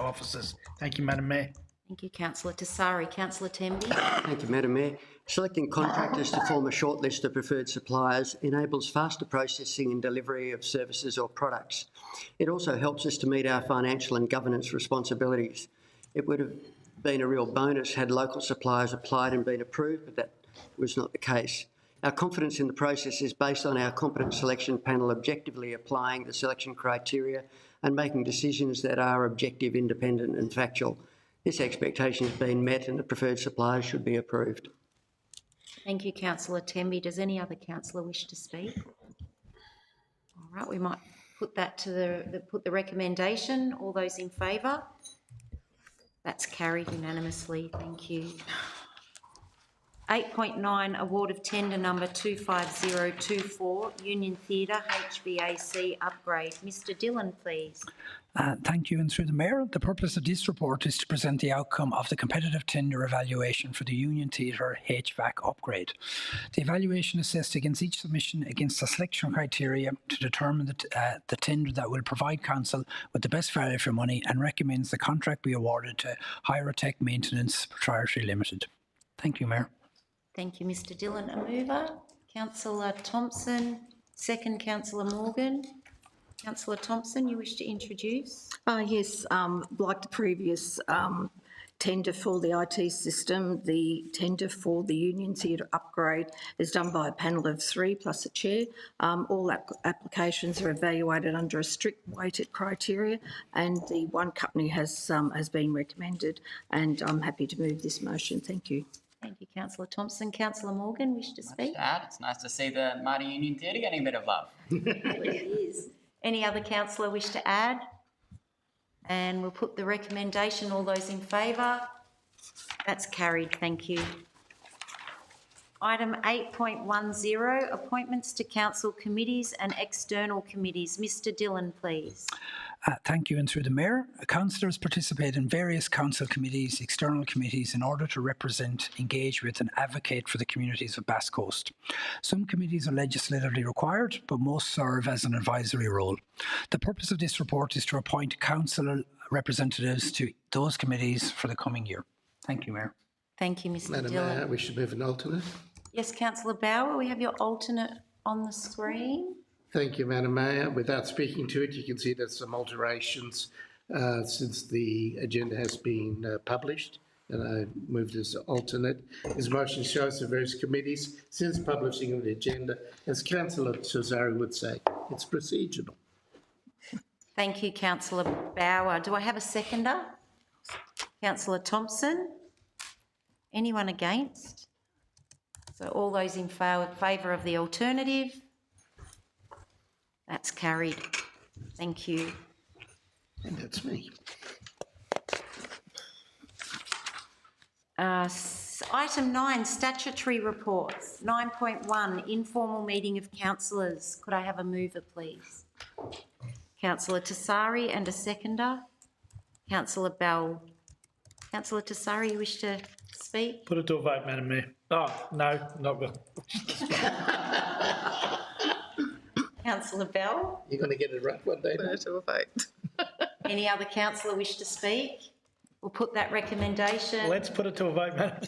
officers. Thank you, Madam Mayor. Thank you, councillor Tassari. Councillor Temby. Thank you, Madam Mayor. Selecting contractors to form a shortlist of preferred suppliers enables faster processing and delivery of services or products. It also helps us to meet our financial and governance responsibilities. It would have been a real bonus had local suppliers applied and been approved, but that was not the case. Our confidence in the process is based on our competent selection panel objectively applying the selection criteria and making decisions that are objective, independent and factual. This expectation has been met and the preferred suppliers should be approved. Thank you, councillor Temby. Does any other councillor wish to speak? All right, we might put that to put the recommendation. All those in favour? That's carried unanimously. Thank you. 8.9, award of tender number 25024, Union Theatre HVAC upgrade. Mr. Dillon, please. Thank you, and through the Mayor, the purpose of this report is to present the outcome of the competitive tender evaluation for the Union Theatre HVAC upgrade. The evaluation assessed against each submission against the selection criteria to determine the tender that will provide Council with the best value for money and recommends the contract be awarded to Hyrotech Maintenance Proprietary Limited. Thank you, Mayor. Thank you, Mr. Dillon. A mover? Councillor Thompson. Second, councillor Morgan. Councillor Thompson, you wish to introduce? Yes, like the previous tender for the IT system, the tender for the Union Theatre upgrade is done by a panel of 3 plus a chair. All applications are evaluated under a strict weighted criteria, and the one company has been recommended, and I'm happy to move this motion. Thank you. Thank you, councillor Thompson. Councillor Morgan, wish to speak? It's nice to see the mighty Union Theatre getting a bit of love. It is. Any other councillor wish to add? And we'll put the recommendation. All those in favour? That's carried. Thank you. Item 8.10, appointments to council committees and external committees. Mr. Dillon, please. Thank you, and through the Mayor. Councillors participate in various council committees, external committees, in order to represent, engage with and advocate for the communities of Bass Coast. Some committees are legislatively required, but most serve as an advisory role. The purpose of this report is to appoint council representatives to those committees for the coming year. Thank you, Mayor. Thank you, Mr Madam Dillon. Mayor, we should move an alternate. Yes, councillor Bauer, we have your alternate on the screen. Thank you, Madam Mayor. Without speaking to it, you can see there's some alterations since the agenda has been published, and I moved as alternate. His motion shows the various committees since publishing of the agenda. As Councillor Cesari would say, it's procedural. Thank you, councillor Bauer. Do I have a seconder? Councillor Thompson? Anyone against? So all those in favour of the alternative? That's carried. Thank you. And that's me. Item 9, statutory reports. 9.1, informal meeting of councillors. Could I have a mover, please? Councillor Tassari and a seconder. Councillor Bell. Councillor Tassari, you wish to speak? Put it to a vote, Madam Mayor. Oh, no, not well. Councillor Bell. You're going to get it right one day. Put it to a vote. Any other councillor wish to speak? We'll put that recommendation. Let's put it to a vote, Madam.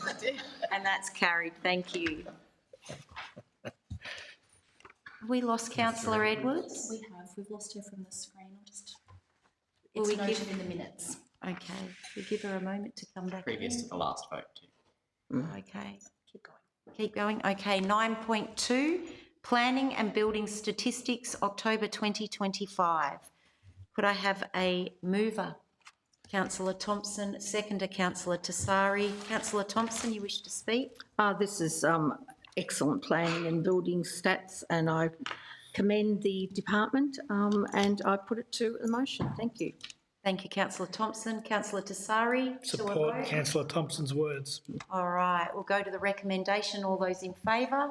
And that's carried. Thank you. Have we lost councillor Edwards? We have. We've lost her from the screen. Will It's we noted give- in the minutes. Okay, we give her a moment to come back Previous in. to the last vote too. Okay. Keep going. Keep going. Okay, 9.2, planning and building statistics, October 2025. Could I have a mover? Councillor Thompson, seconder Councillor Tassari. Councillor Thompson, you wish to speak? This is excellent planning and building stats, and I commend the department, and I put it to a motion. Thank you. Thank you, Councillor Thompson. Councillor Tassari, to a Support vote. Councillor Thompson's words. All right, we'll go to the recommendation. All those in favour?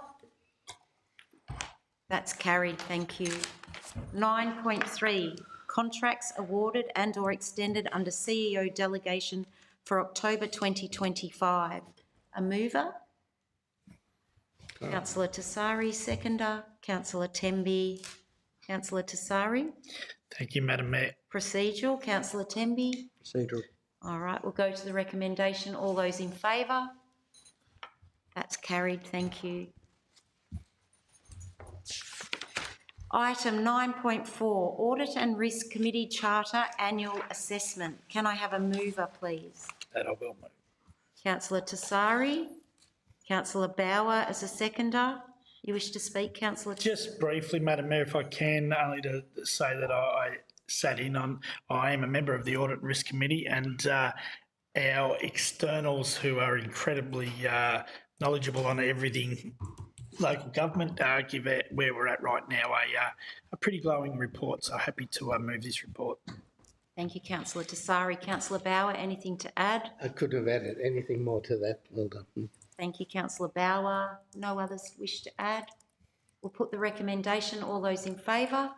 That's carried, thank you. 9.3, contracts awarded and/or extended under CEO delegation for October 2025. A mover? Councillor Tassari, seconder. Councillor Temby. Councillor Tassari. Thank you, Madam Mayor. Procedural, Councillor Temby. Procedural. All right, we'll go to the recommendation. All those in favour? That's carried, thank you. Item 9.4, Audit and Risk Committee Charter Annual Assessment. Can I have a mover, please? That I will move. Councillor Tassari. Councillor Bauer as a seconder. You wish to speak, Councillor? Just briefly, Madam Mayor, if I can, only to say that I sat in on, I am a member of the Audit and Risk Committee, and our externals who are incredibly knowledgeable on everything local government give it where we're at right now a pretty glowing report, so happy to move this report. Thank you, Councillor Tassari. Councillor Bauer, anything to add? I couldn't have added anything more to that. Well done. Thank you, Councillor Bauer. No others wish to add? We'll put the recommendation. All those in favour?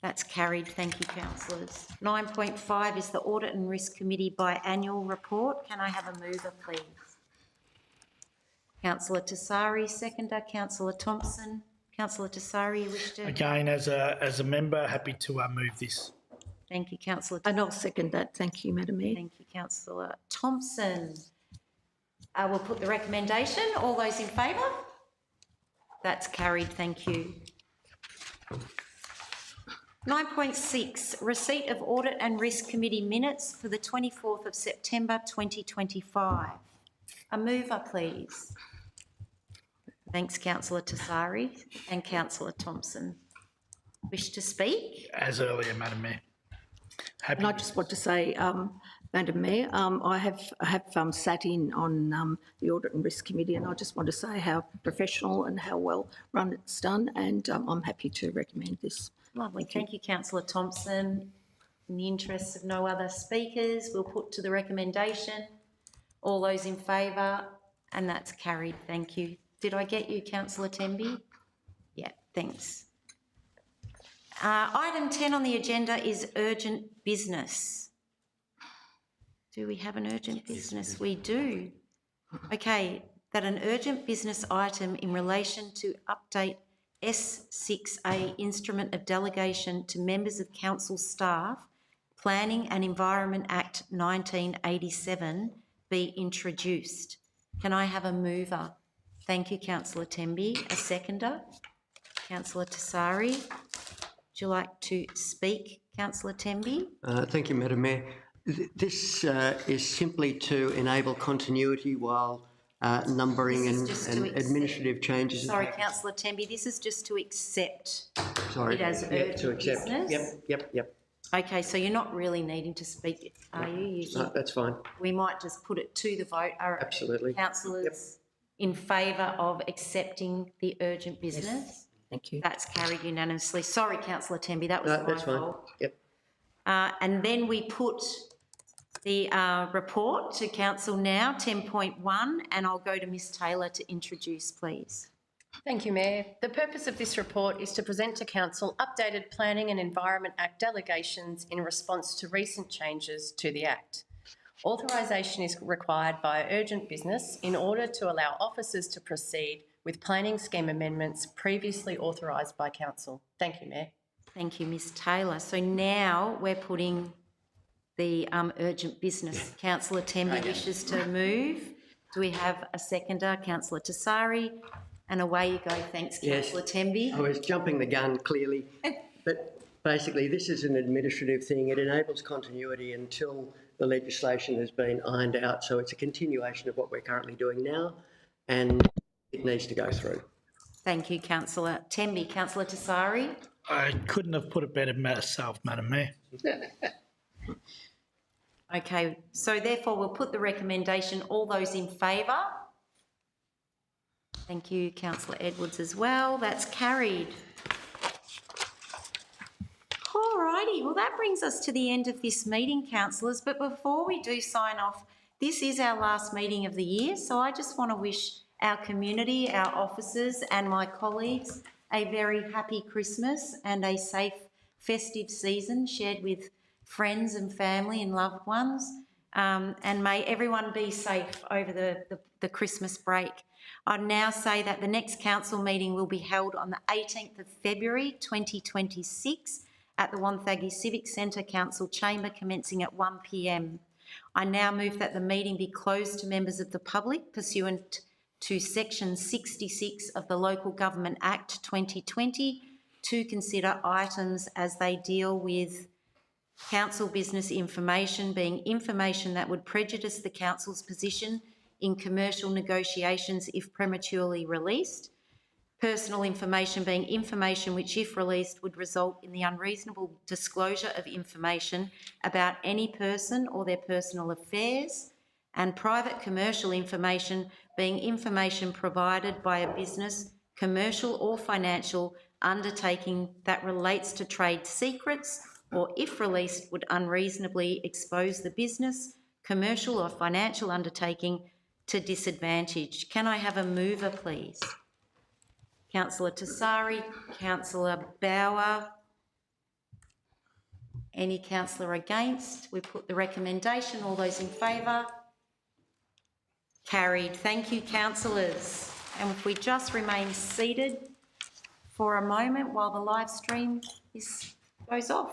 That's carried. Thank you, councillors. 9.5 is the Audit and Risk Committee biannual report. Can I have a mover, please? Councillor Tassari, seconder. Councillor Thompson. Councillor Tassari, you wish to? Again, as a member, happy to move this. Thank you, Councillor. And I'll second that. Thank you, Madam Mayor. Thank you, Councillor Thompson. We'll put the recommendation. All those in favour? That's carried. Thank you. 9.6, receipt of Audit and Risk Committee minutes for the 24th of September 2025. A mover, please. Thanks, Councillor Tassari and Councillor Thompson. Wish to speak? As earlier, Madam Mayor. Happy. And I just want to say, Madam Mayor, I have sat in on the Audit and Risk Committee, and I just want to say how professional and how well run it's done, and I'm happy to recommend this. Lovely. Thank you, Councillor Thompson. In the interests of no other speakers, we'll put to the recommendation. All those in favour, and that's carried. Thank you. Did I get you, Councillor Temby? Yeah, thanks. Item 10 on the agenda is urgent business. Do we have an urgent business? We do. Okay, that an urgent business item in relation to update S6A Instrument of Delegation to members of council staff, Planning and Environment Act 1987 be introduced. Can I have a mover? Thank you, Councillor Temby. A seconder? Councillor Tassari. Would you like to speak, Councillor Temby? Thank you, Madam Mayor. This is simply to enable continuity while numbering This is and, just and to accept- administrative changes. Sorry, Councillor Temby, this is just to accept Sorry. it as Yep, urgent to accept. business? Yep. Okay, so you're not really needing to speak, are you? No, that's fine. We might just put it to the vote. Are Absolutely. councillors in favour of accepting the urgent business? Thank you. That's carried unanimously. Sorry, Councillor Temby, that was No, my that's fine. fault. Yep. And then we put the report to council now, 10.1, and I'll go to Ms Taylor to introduce, please. Thank you, Mayor. The purpose of this report is to present to Council updated Planning and Environment Act delegations in response to recent changes to the Act. Authorisation is required by urgent business in order to allow officers to proceed with planning scheme amendments previously authorised by Council. Thank you, Mayor. Thank you, Ms Taylor. So now we're putting the urgent business. Councillor Temby wishes to move. Do we have a seconder? Councillor Tassari. And away you go. Thanks, Yes. Councillor Temby. I was jumping the gun, clearly. But basically, this is an administrative thing. It enables continuity until the legislation has been ironed out. So it's a continuation of what we're currently doing now, and it needs to go through. Thank you, Councillor Temby. Councillor Tassari. I couldn't have put it better myself, Madam Mayor. Okay, so therefore we'll put the recommendation. All those in favour? Thank you, Councillor Edwards as well. That's carried. All righty, well that brings us to the end of this meeting, councillors, but before we do sign off, this is our last meeting of the year, so I just want to wish our community, our officers and my colleagues a very happy Christmas and a safe festive season shared with friends and family and loved ones, and may everyone be safe over the Christmas break. I'd now say that the next council meeting will be held on the 18th of February 2026 at the Wonthaggi Civic Centre Council Chamber, commencing at 1 p.m. I now move that the meeting be closed to members of the public pursuant to Section 66 of the Local Government Act 2020 to consider items as they deal with council business information, being information that would prejudice the council's position in commercial negotiations if prematurely released, personal information being information which, if released, would result in the unreasonable disclosure of information about any person or their personal affairs, and private commercial information being information provided by a business, commercial or financial undertaking that relates to trade secrets or, if released, would unreasonably expose the business, commercial or financial undertaking to disadvantage. Can I have a mover, please? Councillor Tassari, Councillor Bauer. Any councillor against? We put the recommendation. All those in favour? Carried. Thank you, councillors. And if we just remain seated for a moment while the live stream goes off.